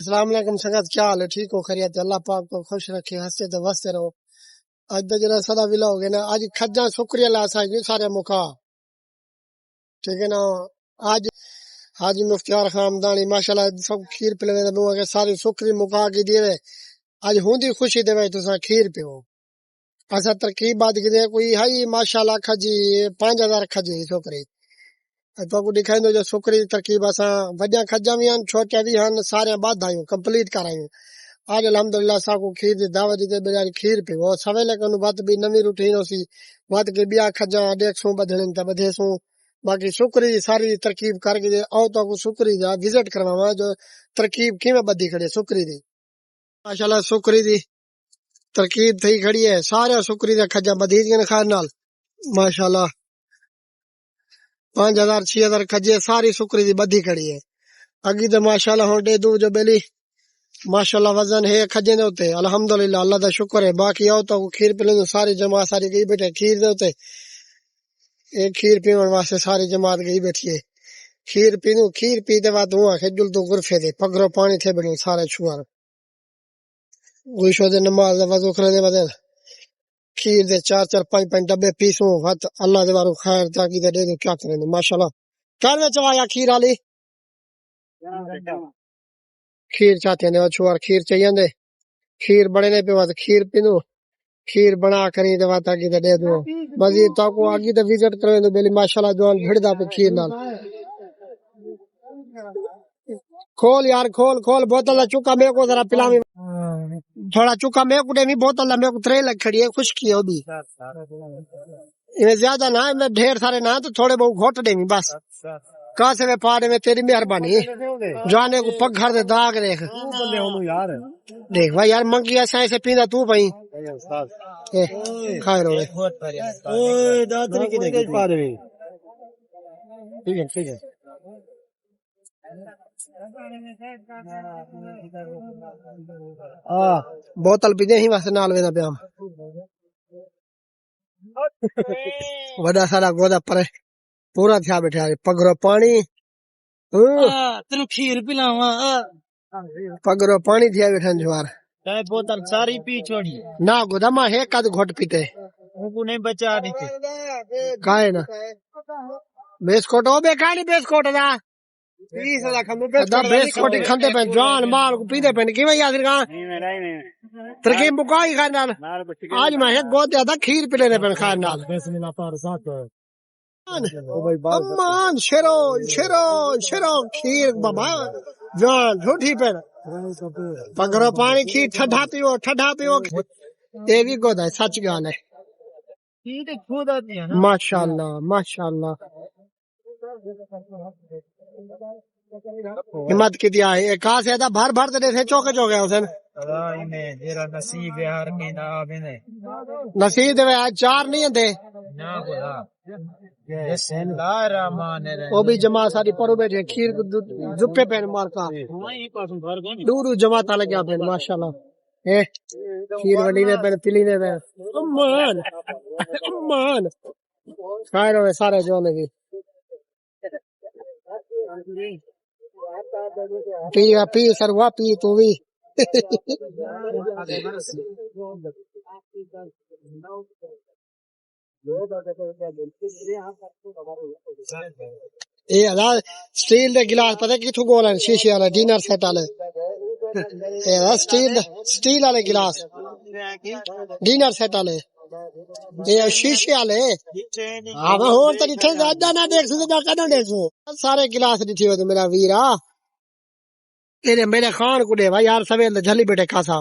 अस्सलाम वालेकुम संगत, क्या हाल है? ठीक हो? खैरियत? अल्लाह पाक को खुश रखे, हंसते तो वसते रहो। आज तो जरा सदा विला हो गए ना। आज खज्जा शुक्रिया ला सारे मुखा, ठीक है ना। आज हाजी मुफ्तियार खामदानी माशाल्लाह सब खीर पिलवे के सारी शुक्री मुका की दिए। आज हुंदी खुशी देवे तुसा खीर पियो। असा तरकीब बात की कोई हाई माशाल्लाह खजी 5000 खजी छोकरी तो को दिखाइंदो जो छोकरी तरकीब असा वड्या खज्जा भी हन, छोटा भी हन, सारे बाधायूं कंप्लीट करायूं। आज अल्हम्दुलिल्लाह साको खीर दी दावत दी बेचारी खीर पे वो सवेले कनु बात भी नवी रूटीन होसी बात के बिया खजा 150 बधणन त बधे सो। बाकी शुक्री सारी तरकीब करके दे आओ तो को शुक्री दा विजिट करवावा जो तरकीब किवें बदी खड़े शुक्री दी। माशाल्लाह शुक्री दी तरकीब थई खड़ी है, सारे शुक्री दा खजा बधी गन खान नाल माशाल्लाह 5000 6000 खजे सारी शुक्री दी बधी खड़ी है। अगी तो माशाल्लाह होंडे दू जो बेली माशाल्लाह वजन है खजे दे उते अल्हम्दुलिल्लाह अल्लाह दा शुक्र है। बाकी आओ तो खीर पिले सारी जमात सारी गई बैठे खीर दे उते एक खीर पीवन वास्ते सारी जमात गई बैठी है। खीर पीनू खीर पीते बाद हुआ खेजुल तो गुरफे दे पगरो पानी थे बनी सारे छुआर गुशो दे नमाज दा वजू करे दे बदल खीर दे 4 4 5 5 डब्बे पीसू हत अल्लाह दे बारू खैर ताकि दे दे क्या करे माशाल्लाह कर में चवाया खीर आली खीर चाहते ने छुआर खीर चाहिए दे खीर बड़े ने पे खीर पीनू खीर बना करी दवा ताकि दे दो मजीद ताको आगे तो विजिट करे तो बेली माशाल्लाह जवान भिड़दा पे खीर नाल खोल यार खोल खोल बोतल चुका मेरे को जरा पिलावी थोड़ा चुका मेरे को भी बोतल मेरे को 3 लग खड़ी है खुशकी है भी इन्हें ज्यादा ना इनमें ढेर सारे ना तो थोड़े बहुत घोट देंगी बस कहा से पाड़े में तेरी मेहरबानी जाने को पग घर दे दाग देख देख भाई यार मंगी ऐसा ऐसे पीना तू भाई खैर हो ठीक है ठीक है बोतल पीते ही वास्ते नाल वेदा पे वड़ा सारा गोदा पर पूरा थिया बैठा पगरो पानी तेनु खीर पिलावा पगरो पानी थिया बैठा जवार चाहे बोतल सारी पी छोड़ी ना गोदामा है कद घोट पीते उनको नहीं बचा देते काहे ना बिस्कुट ओ बेखानी बिस्कुट दा 20 बिस्कुट खाते पे जान माल को पीते पे किवें याद रखा तरकीब मुकाई खान नाल आज मैं एक गोद ज्यादा खीर पिलेने पे खान नाल अम्मान शेरो शेरो शेरो खीर बाबा जान झूठी पे पगरो पानी खीर ठंडा पियो ये भी गोद है सच गाल है माशाल्लाह माशाल्लाह हिम्मत की दिया है कहा से भर भर दे चौके चौके हुसैन नसीब दे आज 4 नहीं थे वो भी जमा सारी पढ़ो बैठे खीर जुप्पे पहन मारता दूर जमात लगे पहन माशाल्लाह खीर वली ने पहन पिली ने पहन अम्मान अम्मान खैर हो सारे जो ने भी पी सरवा पी तू भी स्टील दे गिलास पता किथों गोल है शीशे वाले डिनर सेट वाले स्टील वाले गिलास डिनर सेट वाले ये शीशे वाले हाँ होर तो दिखे ज्यादा ना देख सकते कदों देख सारे गिलास दिखे हो तो मेरा वीरा तेरे मेरे खान को दे भाई यार सवेल झली बेटे खासा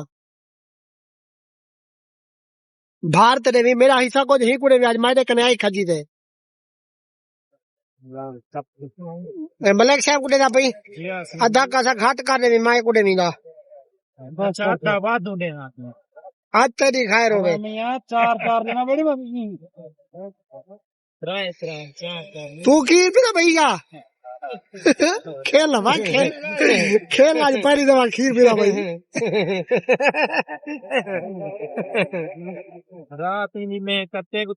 भारत ने भी मेरा हिस्सा को ही कुड़े आज मायने कने आई खजी दे मलिक साहब कुड़े दा भाई आधा कासा घाट करने भी माए कुड़े मिला आज तेरी खैर हो गई 4 लेना बड़ी तू की भी ना भैया खेल भाई खेल आज पहली दफा खीर पिला भाई रात में कत्ते को